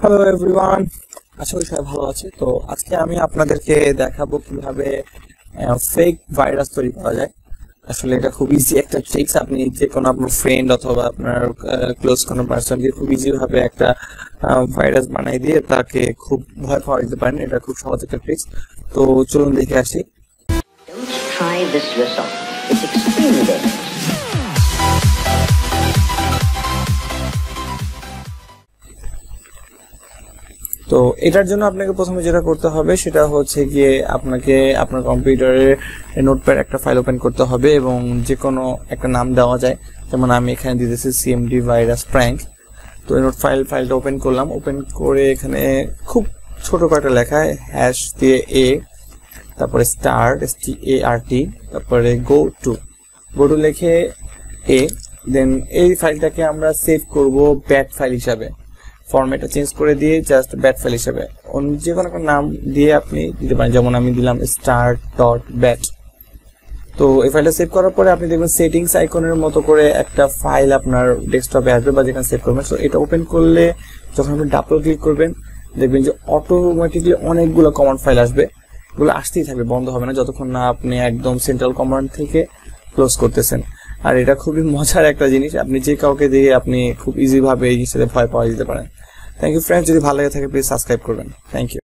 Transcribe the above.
Hello everyone, আশা করি সবাই ভালো আছে। তো আজকে আমি আপনাদেরকে দেখাবো কিভাবে ফেক ভাইরাস তৈরি করা যায়। আসলে এটা খুব ইজি একটা ট্রিক্স। আপনি যে কোনো আপনার ফ্রেন্ড অথবা আপনার ক্লোজ কোনো পার্সনকে খুব ইজি ভাবে একটা ভাইরাস বানিয়ে দিয়ে তাকে খুব ভয় পাওয়া দিতে পারেন। এটা খুব সহজ একটা ট্রিক্স। তো চলুন দেখে আসি। Don't try this yourself. It's extremely dangerous. তো এটার জন্য আপনাকে প্রথমে যেটা করতে হবে সেটা হচ্ছে গিয়ে আপনাকে আপনার কম্পিউটারে নোটপ্যাড একটা ফাইল ওপেন করতে হবে এবং যে কোনো একটা নাম দেওয়া যায়। যেমন আমি এখানে দিতেছি সিএমডি ভাইরাস প্র্যাঙ্ক। তো এই ফাইলটা ওপেন করলাম। ওপেন করে এখানে খুব ছোট কয়েকটা লেখা হ্যাশ দিয়ে তারপরে স্টার START, তারপরে গো টু লিখে দেন এই ফাইলটাকে আমরা সেভ করব ব্যাট ফাইল হিসাবে। ফরম্যাটটা চেঞ্জ করে দিয়ে জাস্ট ব্যাট ফাইল হিসেবে যে কোনো একটা নাম দিয়ে আপনি দিতে পারেন। যেমন আমি দিলাম start.bat। তো এই ফাইলটা সেভ করার পরে আপনি দেখবেন সেটিংস আইকনের মতো করে একটা ফাইল আপনার ডেস্কটপে আসবে বা যেখানে সেভ করবেন। তো এটা ওপেন করলে যখন আপনি ডাবল ক্লিক করবেন দেখবেন যে অটোমেটিকলি অনেকগুলো কমান্ড ফাইল আসবে। এগুলো আসতেই থাকবে, বন্ধ হবে না যতক্ষণ না আপনি একদম সেন্ট্রাল কমান্ড থেকে ক্লোজ করতেছেন। আর এটা খুবই মজার একটা জিনিস, আপনি যে কাউকে দিয়ে আপনি খুব ইজি ভাবে এই জিনিসটাতে ভয় পাওয়া যেতে পারেন। থ্যাংক ইউ ফ্রেন্ডস, যদি ভালো লাগে থাকে প্লিজ সাবস্ক্রাইব করবেন। Thank you.